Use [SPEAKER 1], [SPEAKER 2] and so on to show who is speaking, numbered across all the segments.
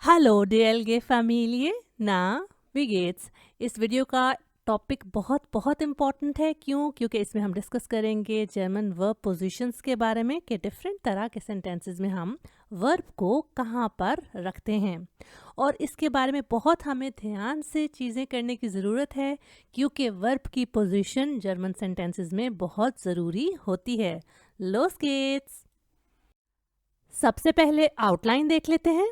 [SPEAKER 1] Hallo DLG Familie, ना wie geht's? इस video का टॉपिक बहुत बहुत इम्पॉर्टेंट है। क्योंकि इसमें हम डिस्कस करेंगे जर्मन वर्ब पोजीशंस के बारे में कि डिफरेंट तरह के सेंटेंसेस में हम वर्ब को कहाँ पर रखते हैं, और इसके बारे में बहुत हमें ध्यान से चीज़ें करने की ज़रूरत है क्योंकि वर्ब की पोजीशन जर्मन सेंटेंसेस में बहुत ज़रूरी होती है। लोस गेट्स। सबसे पहले आउटलाइन देख लेते हैं।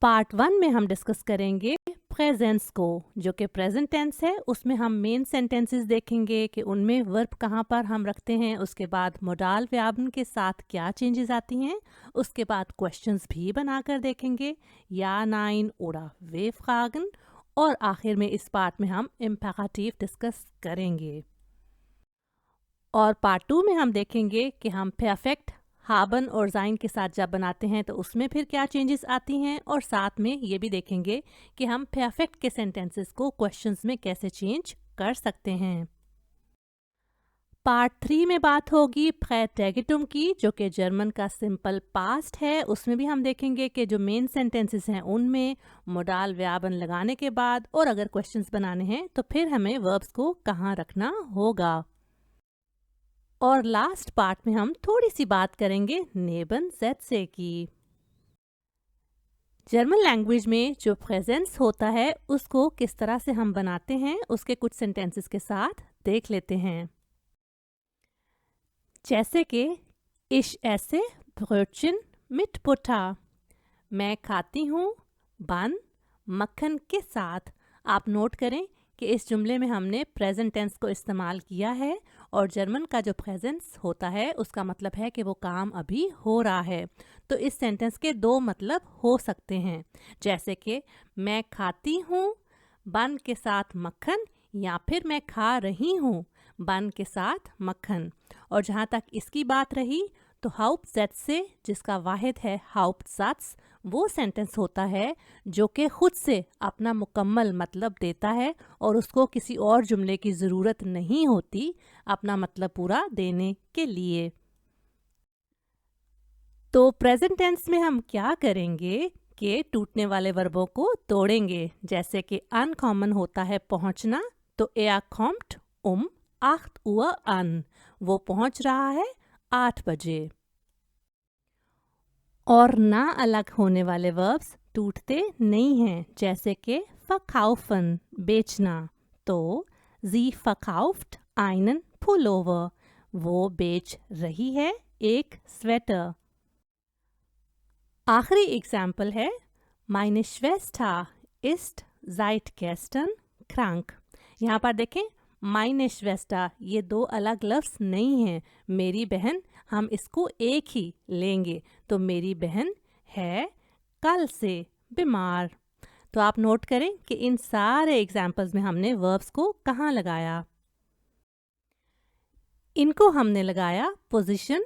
[SPEAKER 1] पार्ट 1 में हम डिस्कस करेंगे प्रेजेंस को, जो कि प्रेजेंट टेंस है। उसमें हम मेन सेंटेंसेस देखेंगे कि उनमें वर्ब कहाँ पर हम रखते हैं, उसके बाद मोडाल व्यापन के साथ क्या चेंजेस आती हैं, उसके बाद क्वेश्चंस भी बनाकर देखेंगे, या नाइन ओरा वे फ्रागन, और आखिर में इस पार्ट में हम इम्पेरेटिव डिस्कस करेंगे। और पार्ट 2 में हम देखेंगे कि हम परफेक्ट हाबन और जाइन के साथ जब बनाते हैं तो उसमें फिर क्या चेंजेस आती हैं, और साथ में ये भी देखेंगे कि हम परफेक्ट के सेंटेंसेस को क्वेश्चंस में कैसे चेंज कर सकते हैं। पार्ट 3 में बात होगी प्रेटेगिटुम की, जो कि जर्मन का सिंपल पास्ट है। उसमें भी हम देखेंगे कि जो मेन सेंटेंसेस हैं उनमें मोडाल व्यापन लगाने के बाद और अगर क्वेश्चंस बनाने हैं तो फिर हमें वर्ब्स को कहाँ रखना होगा। और लास्ट पार्ट में हम थोड़ी सी बात करेंगे नेबन सेट्से की। जर्मन लैंग्वेज में जो प्रेजेंस होता है उसको किस तरह से हम बनाते हैं उसके कुछ सेंटेंसेस के साथ देख लेते हैं। जैसे कि इश ऐसे ब्रोटchen mit Butter, मैं खाती हूँ बन मक्खन के साथ। आप नोट करें कि इस जुमले में हमने प्रेजेंट टेंस को इस्तेमाल किया है, और जर्मन का जो प्रेजेंस होता है उसका मतलब है कि वो काम अभी हो रहा है। तो इस सेंटेंस के दो मतलब हो सकते हैं, जैसे कि मैं खाती हूँ बन के साथ मक्खन, या फिर मैं खा रही हूँ बन के साथ मक्खन। और जहाँ तक इसकी बात रही तो हाउप्टsätze, जिसका वाहिद है हाउप्टसatz, वो सेंटेंस होता है जो कि खुद से अपना मुकम्मल मतलब देता है और उसको किसी और जुमले की ज़रूरत नहीं होती अपना मतलब पूरा देने के लिए। तो प्रेजेंट टेंस में हम क्या करेंगे कि टूटने वाले वर्बों को तोड़ेंगे। जैसे कि अनकॉमन होता है पहुंचना, तो er kommt um 8 Uhr an, वो पहुंच रहा है 8 बजे। और ना अलग होने वाले वर्ब्स टूटते नहीं हैं, जैसे कि verkaufen बेचना, तो sie verkauft einen Pullover, वो बेच रही है एक स्वेटर। आखिरी एग्जाम्पल है meine Schwester ist seit gestern krank। यहाँ पर देखें meine Schwester, ये दो अलग लफ्ज़ नहीं हैं। मेरी बहन, हम इसको एक ही लेंगे, तो मेरी बहन है कल से बीमार। तो आप नोट करें कि इन सारे एग्जाम्पल्स में हमने वर्ब्स को कहाँ लगाया। इनको हमने लगाया पोजीशन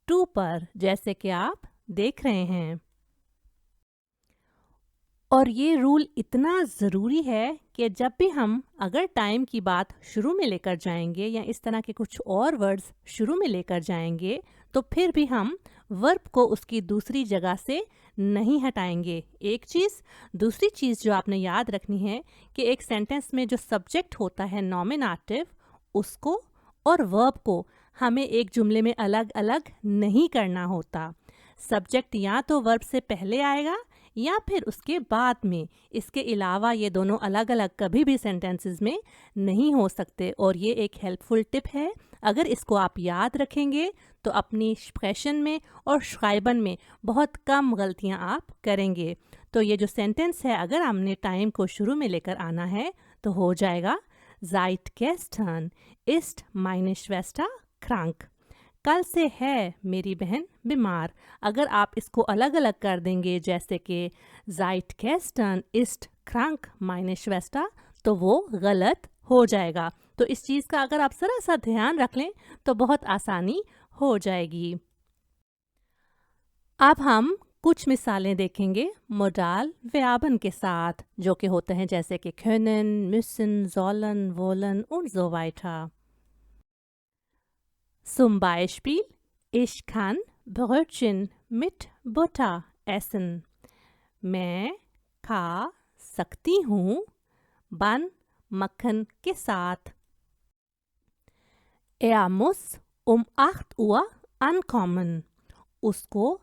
[SPEAKER 1] 2 पर, जैसे कि आप देख रहे हैं। और ये रूल इतना ज़रूरी है कि जब भी हम अगर टाइम की बात शुरू में लेकर जाएंगे या इस तरह के कुछ और वर्ड्स शुरू में लेकर जाएंगे, तो फिर भी हम वर्ब को उसकी दूसरी जगह से नहीं हटाएंगे। एक चीज़। दूसरी चीज़ जो आपने याद रखनी है कि एक सेंटेंस में जो सब्जेक्ट होता है नॉमिनेटिव, उसको और वर्ब को हमें एक जुमले में अलग अलग नहीं करना होता। सब्जेक्ट या तो वर्ब से पहले आएगा या फिर उसके बाद में। इसके अलावा ये दोनों अलग अलग कभी भी सेंटेंसेस में नहीं हो सकते, और ये एक हेल्पफुल टिप है। अगर इसको आप याद रखेंगे तो अपनी स्प्रेशन में और श्राइबन में बहुत कम गलतियां आप करेंगे। तो ये जो सेंटेंस है, अगर हमने टाइम को शुरू में लेकर आना है तो हो जाएगा seit gestern ist meine Schwester krank, कल से है मेरी बहन बीमार। अगर आप इसको अलग अलग कर देंगे, जैसे कि seit gestern ist krank meine Schwester, तो वो गलत हो जाएगा। तो इस चीज़ का अगर आप ज़रा सा ध्यान रख लें तो बहुत आसानी हो जाएगी। अब हम कुछ मिसालें देखेंगे मोडाल व्यापन के साथ, जो कि होते हैं जैसे कि können, müssen, sollen, wollen und so weiter। Zum Beispiel, ich kann Brötchen mit Butter essen। मैं खा सकती हूँ बन मक्खन के साथ। Er muss um 8 Uhr ankommen. उसको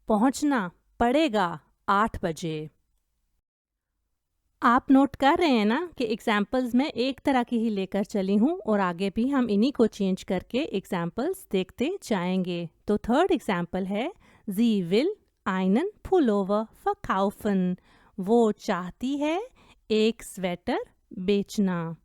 [SPEAKER 1] पहुंचना पड़ेगा 8 बजे। आप नोट कर रहे हैं ना कि एग्जाम्पल्स में एक तरह की ही लेकर चली हूँ और आगे भी हम इन्हीं को चेंज करके एग्जाम्पल्स देखते जाएंगे। तो थर्ड एग्जाम्पल है Sie will einen Pullover verkaufen. वो चाहती है एक स्वेटर बेचना।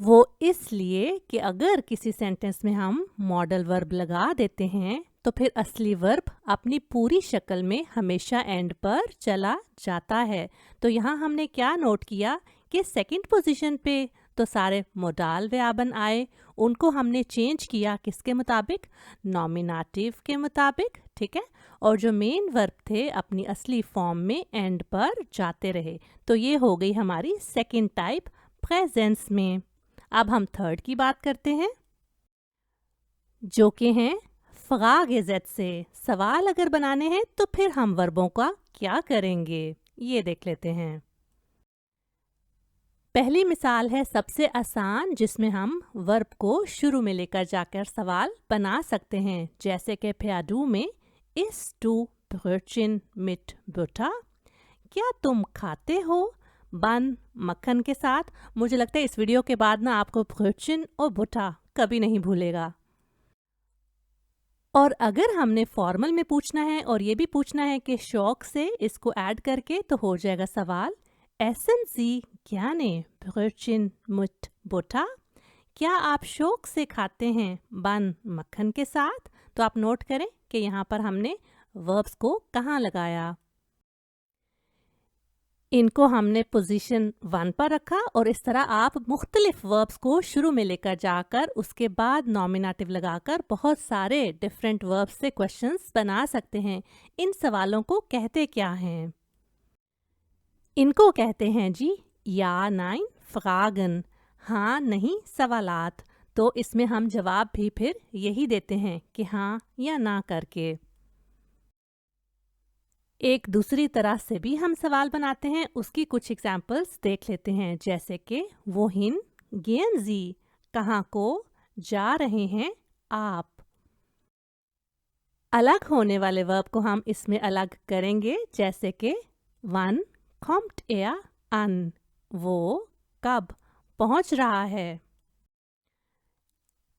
[SPEAKER 1] वो इसलिए कि अगर किसी सेंटेंस में हम मॉडल वर्ब लगा देते हैं तो फिर असली वर्ब अपनी पूरी शक्ल में हमेशा एंड पर चला जाता है। तो यहाँ हमने क्या नोट किया कि सेकंड पोजीशन पे तो सारे मोडाल व्यापन आए, उनको हमने चेंज किया किसके मुताबिक, नॉमिनेटिव के मुताबिक, ठीक है। और जो मेन वर्ब थे अपनी असली फॉर्म में एंड पर जाते रहे। तो ये हो गई हमारी सेकंड टाइप प्रेजेंस में। अब हम थर्ड की बात करते हैं जो कि हैं फ्रागेज़ेट से। सवाल अगर बनाने हैं तो फिर हम वर्बों का क्या करेंगे ये देख लेते हैं। पहली मिसाल है सबसे आसान जिसमें हम वर्ब को शुरू में लेकर जाकर सवाल बना सकते हैं, जैसे कि प्याडू में इस टू ब्रötchen mit Butter, क्या तुम खाते हो बन मक्खन के साथ। मुझे लगता है इस वीडियो के बाद ना आपको ब्rötchen और बुटा कभी नहीं भूलेगा। और अगर हमने फॉर्मल में पूछना है और ये भी पूछना है कि शौक से इसको ऐड करके, तो हो जाएगा सवाल एसन Sie gerne Brötchen mit Butter, क्या आप शौक से खाते हैं बन मक्खन के साथ। तो आप नोट करें कि यहाँ पर हमने वर्ब्स को कहाँ लगाया। इनको हमने पोजीशन 1 पर रखा और इस तरह आप मुख्तलिफ वर्ब्स को शुरू में लेकर जाकर उसके बाद नॉमिनेटिव लगाकर बहुत सारे डिफरेंट वर्ब्स से क्वेश्चंस बना सकते हैं। इन सवालों को कहते क्या हैं? इनको कहते हैं जी या नाइन फ्रागन, हाँ नहीं सवालात। तो इसमें हम जवाब भी फिर यही देते हैं कि हाँ या ना करके। एक दूसरी तरह से भी हम सवाल बनाते हैं, उसकी कुछ एग्जाम्पल्स देख लेते हैं, जैसे कि वोहिन गेन जी, कहाँ को जा रहे हैं आप। अलग होने वाले वर्ब को हम इसमें अलग करेंगे, जैसे कि वन kommt er an, वो कब पहुंच रहा है।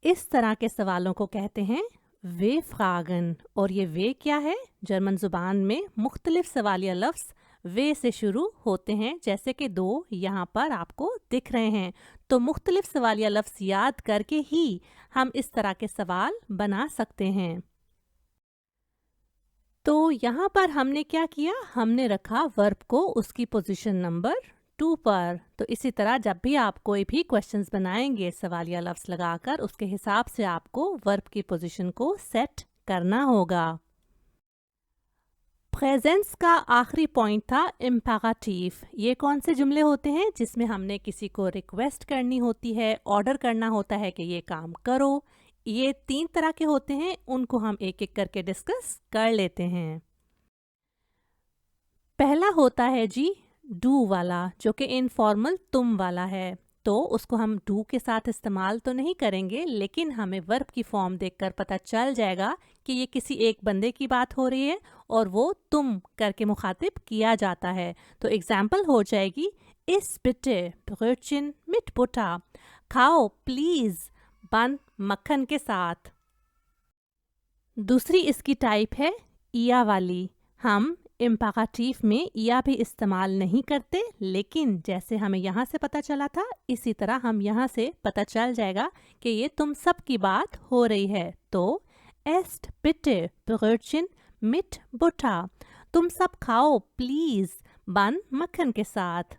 [SPEAKER 1] इस तरह के सवालों को कहते हैं वे फ्रागन। और ये वे क्या है? जर्मन जुबान में मुख्तलिफ सवालिया लफ्ज़ वे से शुरू होते हैं, जैसे कि 2 यहाँ पर आपको दिख रहे हैं। तो मुख्तलिफ सवालिया लफ्ज़ याद करके ही हम इस तरह के सवाल बना सकते हैं। तो यहाँ पर हमने क्या किया, हमने रखा वर्ब को उसकी पोजीशन नंबर 2 पर। तो इसी तरह जब भी आप कोई भी क्वेश्चंस बनाएंगे सवालिया लफ्ज़ लगाकर, उसके हिसाब से आपको वर्ब की पोजीशन को सेट करना होगा। प्रेजेंस का आखिरी पॉइंट था इम्पेराटिव। ये कौन से जुमले होते हैं जिसमें हमने किसी को रिक्वेस्ट करनी होती है, ऑर्डर करना होता है कि ये काम करो। ये 3 तरह के होते हैं, उनको हम एक एक करके डिस्कस कर लेते हैं। पहला होता है जी डू वाला, जो कि इनफॉर्मल तुम वाला है। तो उसको हम डू के साथ इस्तेमाल तो नहीं करेंगे, लेकिन हमें वर्ब की फॉर्म देखकर पता चल जाएगा कि ये किसी एक बंदे की बात हो रही है और वो तुम करके मुखातिब किया जाता है। तो एग्जाम्पल हो जाएगी इस बिटे ब्रötchen mit Butter, खाओ प्लीज बन मक्खन के साथ। दूसरी इसकी टाइप है इया वाली। हम इम्पेराटिव में या भी इस्तेमाल नहीं करते, लेकिन जैसे हमें यहाँ से पता चला था इसी तरह हम यहाँ से पता चल जाएगा कि ये तुम सब की बात हो रही है। तो एस्ट बिटे ब्रötchen mit Butter, तुम सब खाओ प्लीज बन मक्खन के साथ।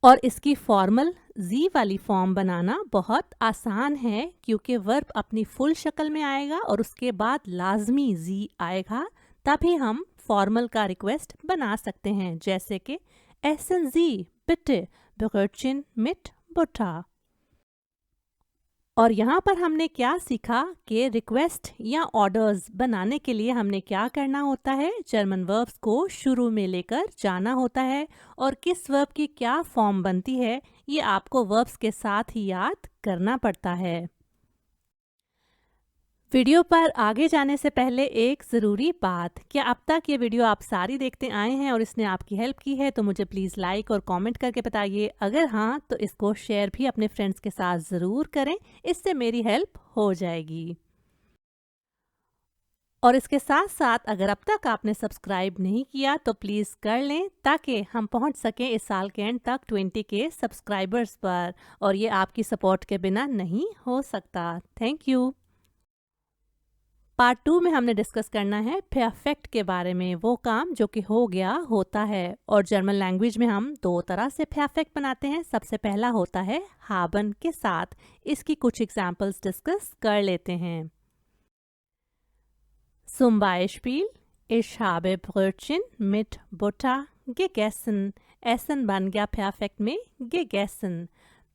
[SPEAKER 1] और इसकी फॉर्मल जी वाली फॉर्म बनाना बहुत आसान है, क्योंकि वर्ब अपनी फुल शक्ल में आएगा और उसके बाद लाजमी जी आएगा, तभी हम फॉर्मल का रिक्वेस्ट बना सकते हैं, जैसे कि एसन जी बिटे ब्रötchen mit Butter। और यहाँ पर हमने क्या सीखा कि रिक्वेस्ट या ऑर्डर्स बनाने के लिए हमने क्या करना होता है, जर्मन वर्ब्स को शुरू में लेकर जाना होता है और किस वर्ब की क्या फॉर्म बनती है ये आपको वर्ब्स के साथ ही याद करना पड़ता है। वीडियो पर आगे जाने से पहले एक ज़रूरी बात, क्या अब तक ये वीडियो आप सारी देखते आए हैं और इसने आपकी हेल्प की है तो मुझे प्लीज़ लाइक और कमेंट करके बताइए। अगर हाँ तो इसको शेयर भी अपने फ्रेंड्स के साथ ज़रूर करें, इससे मेरी हेल्प हो जाएगी। और इसके साथ साथ अगर अब तक आपने सब्सक्राइब नहीं किया तो प्लीज़ कर लें ताकि हम पहुंच सकें इस साल के एंड तक 20 के सब्सक्राइबर्स पर, और ये आपकी सपोर्ट के बिना नहीं हो सकता। Thank you. पार्ट 2 में हमने डिस्कस करना है परफेक्ट के बारे में, वो काम जो कि हो गया होता है। और जर्मन लैंग्वेज में हम दो तरह से परफेक्ट बनाते हैं। सबसे पहला होता है haben के साथ। इसकी कुछ एग्जांपल्स डिस्कस कर लेते हैं। Zum Beispiel, ich habe Brötchen mit Butter gegessen. Essen बन गया परफेक्ट में gegessen।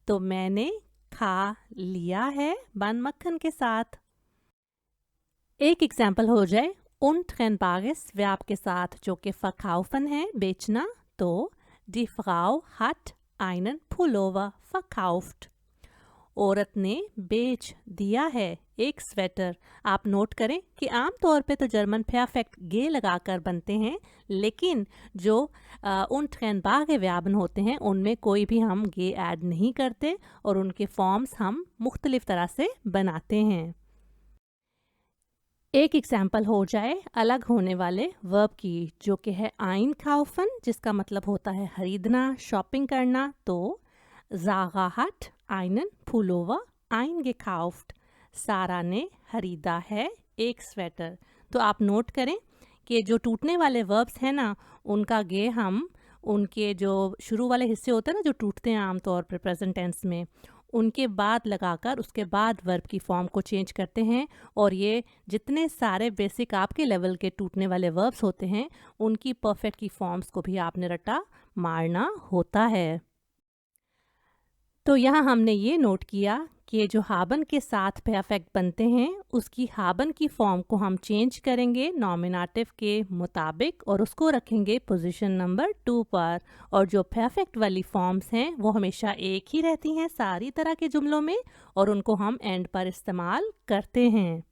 [SPEAKER 1] तो मैंने खा लिया है बन मक्खन के साथ। एक एग्जाम्पल हो जाए untrennbares वर्ब के साथ जो कि verkaufen है बेचना, तो die Frau hat einen Pullover verkauft। औरत ने बेच दिया है एक स्वेटर। आप नोट करें कि आम तौर पे तो जर्मन परफेक्ट गे लगाकर बनते हैं, लेकिन जो untrennbare वर्ब होते हैं उनमें कोई भी हम गे ऐड नहीं करते और उनके फॉर्म्स हम मुख्तलिफ तरह से बनाते हैं। एक एग्जाम्पल हो जाए अलग होने वाले वर्ब की जो कि है einkaufen, जिसका मतलब होता है खरीदना, शॉपिंग करना। तो Sarah hat einen Pullover eingekauft। सारा ने खरीदा है एक स्वेटर। तो आप नोट करें कि जो टूटने वाले वर्ब्स हैं ना, उनका गे हम उनके जो शुरू वाले हिस्से होते हैं ना जो टूटते हैं आमतौर पर प्रेजेंट टेंस में, उनके बाद लगाकर उसके बाद वर्ब की फॉर्म को चेंज करते हैं। और ये जितने सारे बेसिक आपके लेवल के टूटने वाले वर्ब्स होते हैं उनकी परफेक्ट की फॉर्म्स को भी आपने रटा मारना होता है। तो यहाँ हमने ये नोट किया कि जो haben के साथ परफेक्ट बनते हैं उसकी haben की फॉर्म को हम चेंज करेंगे नॉमिनेटिव के मुताबिक और उसको रखेंगे पोजीशन नंबर 2 पर। और जो परफेक्ट वाली फॉर्म्स हैं वो हमेशा एक ही रहती हैं सारी तरह के जुमलों में और उनको हम एंड पर इस्तेमाल करते हैं।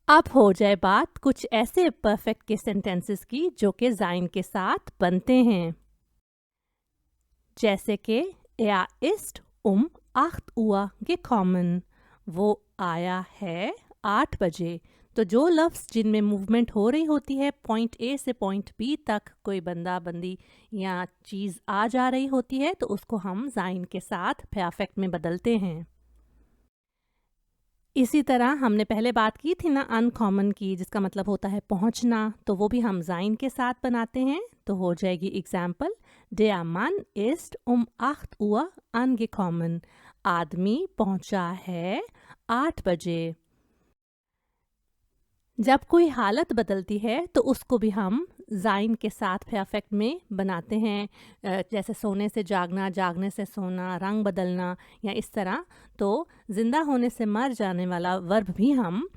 [SPEAKER 1] अब हो जाए बात कुछ ऐसे परफेक्ट के सेंटेंसेस की जो कि sein के साथ बनते हैं, जैसे कि Er ist um 8 Uhr gekommen। वो आया है 8 बजे। तो जो लफ्ज़ जिनमें मूवमेंट हो रही होती है पॉइंट ए से पॉइंट बी तक, कोई बंदा बंदी या चीज़ आ जा रही होती है तो उसको हम sein के साथ परफेक्ट में बदलते हैं। इसी तरह हमने पहले बात की थी ना अनकॉमन की, जिसका मतलब होता है पहुंचना, तो वो भी हम sein के साथ बनाते हैं। तो हो जाएगी example Der Mann ist um 8 Uhr angekommen। आदमी पहुंचा है 8 बजे। जब कोई हालत बदलती है तो उसको भी हम sein के साथ परफेक्ट में बनाते हैं, जैसे सोने से जागना, जागने से सोना, रंग बदलना या इस तरह। तो ज़िंदा होने से मर जाने वाला वर्ब भी हम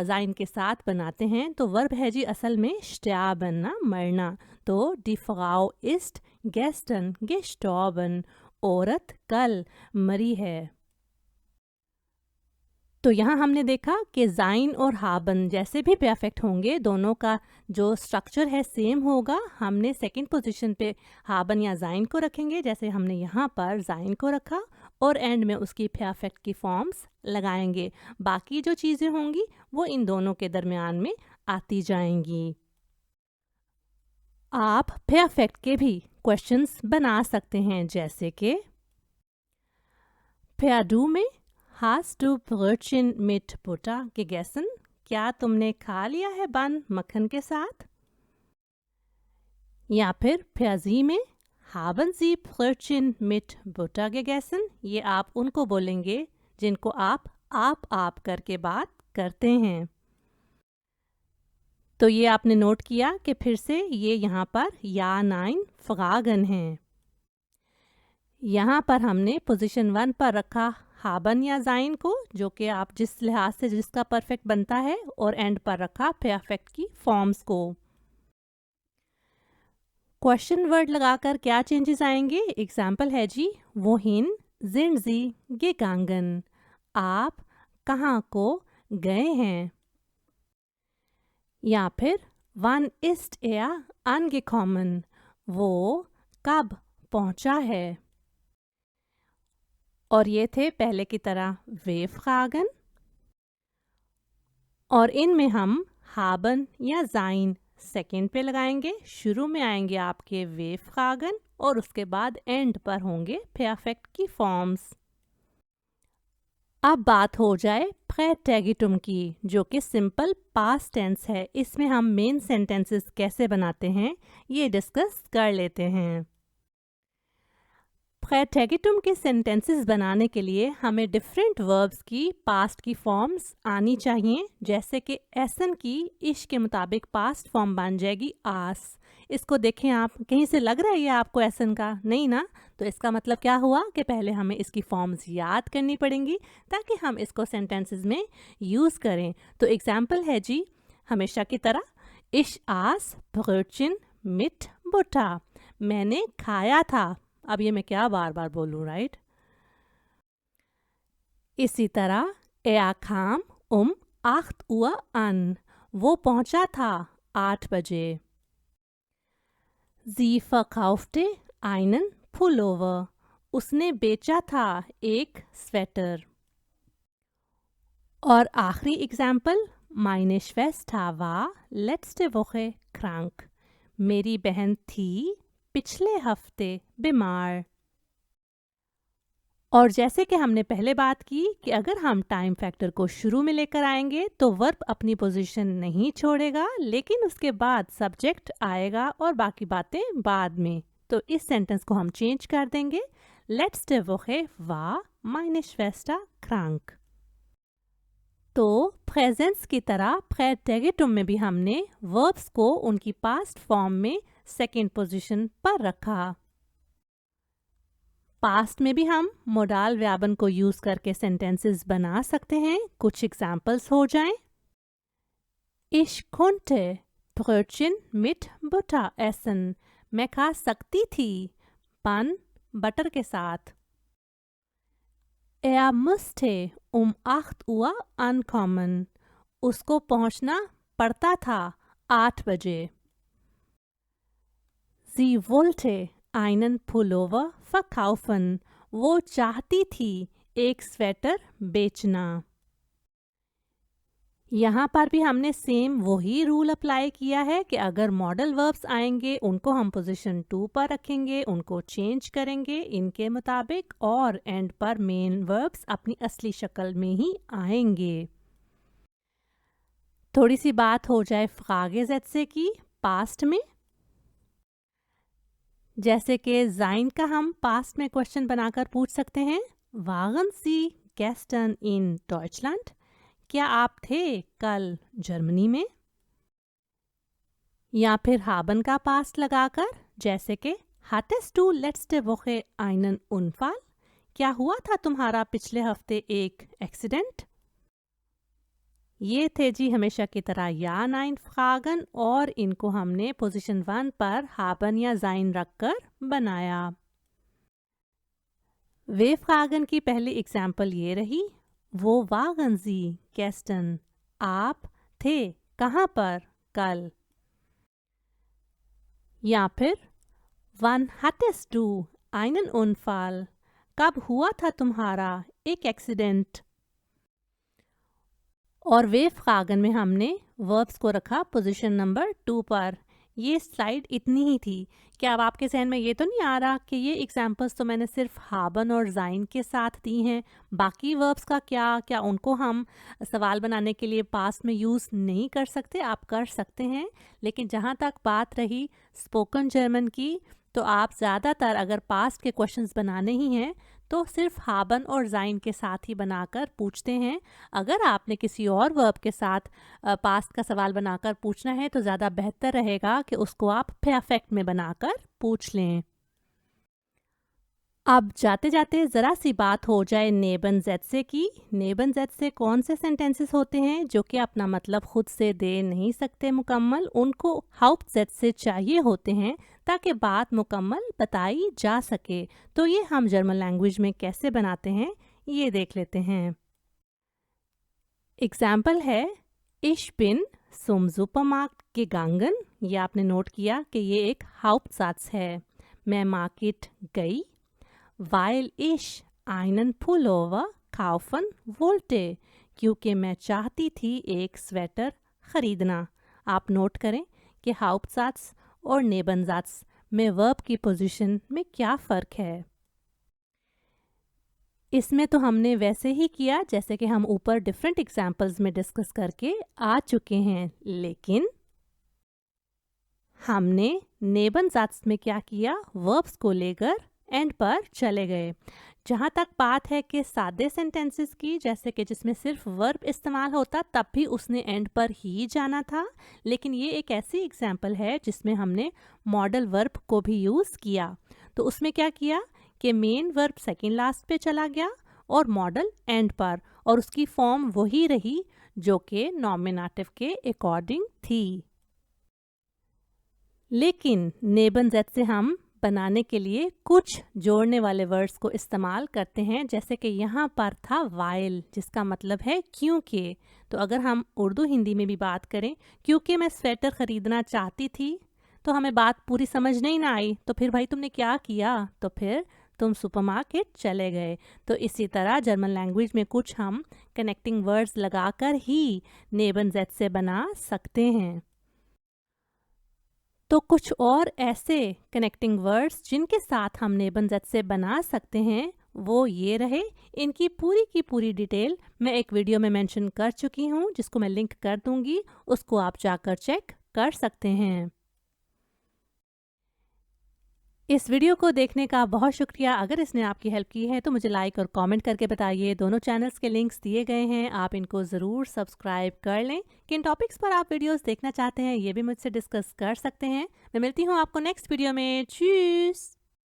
[SPEAKER 1] sein के साथ बनाते हैं। तो वर्ब है जी असल में sterben ना, मरना। तो die Frau ist gestern gestorben। औरत कल मरी है। तो यहाँ हमने देखा कि sein और haben जैसे भी परफेक्ट होंगे दोनों का जो स्ट्रक्चर है सेम होगा। हमने सेकंड पोजीशन पे haben या sein को रखेंगे जैसे हमने यहाँ पर sein को रखा, और एंड में उसकी परफेक्ट की फॉर्म्स लगाएंगे। बाकी जो चीज़ें होंगी वो इन दोनों के दरमियान में आती जाएंगी। आप परफेक्ट के भी क्वेश्चंस बना सकते हैं, जैसे कि per du में Hast du Brötchen mit Butter gegessen? क्या तुमने खा लिया है बन मक्खन के साथ? या फिर per Sie में Haben Sie Brötchen mit Butter gegessen? ये आप उनको बोलेंगे जिनको आप करके बात करते हैं। तो ये आपने नोट किया कि फिर से ये यहाँ पर या नाइन फ्रागन हैं। यहाँ पर हमने पोजीशन 1 पर रखा हाबन या जाइन को, जो कि आप जिस लिहाज से जिसका परफेक्ट बनता है, और एंड पर रखा परफेक्ट की फॉर्म्स को। क्वेश्चन वर्ड लगाकर क्या चेंजेस आएंगे? एग्जाम्पल है जी, वोहिन sind Sie gegangen? आप कहाँ को गए हैं? या फिर wann ist er angekommen? वो कब पहुंचा है? और ये थे पहले की तरह वे फ्रागन, और इनमें हम हाबन या जाइन सेकंड पे लगाएंगे। शुरू में आएंगे आपके वे फ्रागन और उसके बाद एंड पर होंगे परफेक्ट की फॉर्म्स। अब बात हो जाए प्रेटेगिटुम की, जो कि सिंपल पास्ट टेंस है। इसमें हम मेन सेंटेंसेस कैसे बनाते हैं ये डिस्कस कर लेते हैं। प्रेटेगिटुम के सेंटेंसेस बनाने के लिए हमें डिफरेंट वर्ब्स की पास्ट की फॉर्म्स आनी चाहिए। जैसे कि एसन की इश के मुताबिक पास्ट फॉर्म बन जाएगी आस। इसको देखें आप, कहीं से लग रहा है ये आपको एसन का? नहीं ना। तो इसका मतलब क्या हुआ कि पहले हमें इसकी फॉर्म्स याद करनी पड़ेंगी ताकि हम इसको सेंटेंसेस में यूज़ करें। तो एग्जाम्पल है जी, हमेशा की तरह, इश आस ब्रötchen mit Butter। मैंने खाया था। अब ये मैं क्या बार बार बोलूँ, राइट? इसी तरह er kam 8 Uhr an। वो पहुंचा था 8 बजे। Sie verkaufte einen Pullover। उसने बेचा था एक स्वेटर। और आखिरी example, meine Schwester war letzte Woche krank। मेरी बहन थी पिछले हफ्ते बीमार। और जैसे कि हमने पहले बात की कि अगर हम टाइम फैक्टर को शुरू में लेकर आएंगे तो वर्ब अपनी पोजीशन नहीं छोड़ेगा, लेकिन उसके बाद सब्जेक्ट आएगा और बाकी बातें बाद में। तो इस सेंटेंस को हम चेंज कर देंगे, letzte Woche war meine Schwester krank। तो प्रेजेंस की तरह प्रेटेगिटुम में भी हमने वर्ब्स को उनकी पास्ट फॉर्म में सेकेंड पोजीशन पर रखा। पास्ट में भी हम मोडाल व्यापन को यूज करके सेंटेंसेस बना सकते हैं। कुछ एग्जाम्पल्स हो जाएं। Ich konnte Brötchen mit Butter essen। मैं खा सकती थी पान बटर के साथ। Er musste 8 Uhr ankommen। उसको पहुंचना पड़ता था 8 बजे। Sie wollte einen Pullover verkaufen। वो चाहती थी एक स्वेटर बेचना। यहाँ पर भी हमने सेम वही रूल अप्लाई किया है कि अगर मॉडल वर्ब्स आएंगे उनको हम पोजीशन 2 पर रखेंगे, उनको चेंज करेंगे इनके मुताबिक, और एंड पर मेन वर्ब्स अपनी असली शक्ल में ही आएंगे। थोड़ी सी बात हो जाए फ्रागे ज़ेत्से की पास्ट में। जैसे कि जाइन का हम पास्ट में क्वेश्चन बनाकर पूछ सकते हैं, waren Sie gestern in Deutschland? क्या आप थे कल जर्मनी में? या फिर हाबन का पास्ट लगाकर, जैसे कि hattest du letzte Woche einen Unfall? क्या हुआ था तुम्हारा पिछले हफ्ते एक एक्सीडेंट? ये थे जी हमेशा की तरह या नाइन फ्रागन, और इनको हमने पोजीशन 1 पर हाबन या जाइन रखकर बनाया। वे फ्रागन की पहली एग्जाम्पल ये रही, वो waren Sie gestern? आप थे कहाँ पर कल? या फिर wann hattest du einen Unfall? कब हुआ था तुम्हारा एक एक्सीडेंट? और वे फ्रागन में हमने वर्ब्स को रखा पोजीशन नंबर 2 पर। ये स्लाइड इतनी ही थी। क्या अब आपके जहन में ये तो नहीं आ रहा कि ये एग्जाम्पल्स तो मैंने सिर्फ हाबन और जाइन के साथ दी हैं, बाकी वर्ब्स का क्या उनको हम सवाल बनाने के लिए पास्ट में यूज़ नहीं कर सकते? आप कर सकते हैं, लेकिन जहाँ तक बात रही स्पोकन जर्मन की, तो आप ज़्यादातर अगर पास्ट के क्वेश्चंस बनाने ही हैं तो सिर्फ हाबन और जाइन के साथ ही बनाकर पूछते हैं। अगर आपने किसी और वर्ब के साथ पास्ट का सवाल बनाकर पूछना है तो ज़्यादा बेहतर रहेगा कि उसको आप परफेक्ट में बनाकर पूछ लें। अब जाते जाते ज़रा सी बात हो जाए नेबन-ज़ेट्से की। नेबन-ज़ेट्से कौन से सेंटेंसेस होते हैं जो कि अपना मतलब खुद से दे नहीं सकते मुकम्मल, उनको हाउप्टज़ेट्से चाहिए होते हैं ताकि बात मुकम्मल बताई जा सके। तो ये हम जर्मन लैंग्वेज में कैसे बनाते हैं ये देख लेते हैं। एग्जाम्पल है इश बिन zum Supermarkt gegangen। ये आपने नोट किया कि ये एक हाउप्टसात्z है। मैं मार्केट गई weil ich einen Pullover kaufen wollte, क्योंकि मैं चाहती थी एक स्वेटर खरीदना। आप नोट करें कि हाउप्टसात्z और नेबनसात्z में वर्ब की पोजीशन में क्या फ़र्क है। इसमें तो हमने वैसे ही किया जैसे कि हम ऊपर डिफरेंट एग्जाम्पल्स में डिस्कस करके आ चुके हैं, लेकिन हमने नेबनसात्z में क्या किया, वर्ब्स को लेकर एंड पर चले गए। जहाँ तक बात है कि सादे सेंटेंसेस की, जैसे कि जिसमें सिर्फ वर्ब इस्तेमाल होता, तब भी उसने एंड पर ही जाना था। लेकिन ये एक ऐसी एग्जाम्पल है जिसमें हमने मॉडल वर्ब को भी यूज़ किया। तो उसमें क्या किया कि मेन वर्ब सेकंड लास्ट पे चला गया और मॉडल एंड पर, और उसकी फॉर्म वही रही जो कि नॉमिनेटिव के अकॉर्डिंग थी। लेकिन नेबनज़ेट्से हम बनाने के लिए कुछ जोड़ने वाले वर्ड्स को इस्तेमाल करते हैं, जैसे कि यहाँ पर था वाइल, जिसका मतलब है क्योंकि। तो अगर हम उर्दू हिंदी में भी बात करें, क्योंकि मैं स्वेटर ख़रीदना चाहती थी, तो हमें बात पूरी समझ नहीं ना आई। तो फिर भाई तुमने क्या किया, तो फिर तुम सुपरमार्केट चले गए। तो इसी तरह जर्मन लैंग्वेज में कुछ हम कनेक्टिंग वर्ड्स लगाकर ही नेबनज़ेट्से बना सकते हैं। तो कुछ और ऐसे कनेक्टिंग वर्ड्स जिनके साथ हम नेबनज़ेट्से बना सकते हैं वो ये रहे। इनकी पूरी की पूरी डिटेल मैं एक वीडियो में मेंशन कर चुकी हूँ, जिसको मैं लिंक कर दूंगी, उसको आप जाकर चेक कर सकते हैं। इस वीडियो को देखने का बहुत शुक्रिया। अगर इसने आपकी हेल्प की है तो मुझे लाइक और कमेंट करके बताइए। दोनों चैनल्स के लिंक्स दिए गए हैं, आप इनको ज़रूर सब्सक्राइब कर लें। किन टॉपिक्स पर आप वीडियोस देखना चाहते हैं ये भी मुझसे डिस्कस कर सकते हैं। मैं मिलती हूँ आपको नेक्स्ट वीडियो में। चीज़।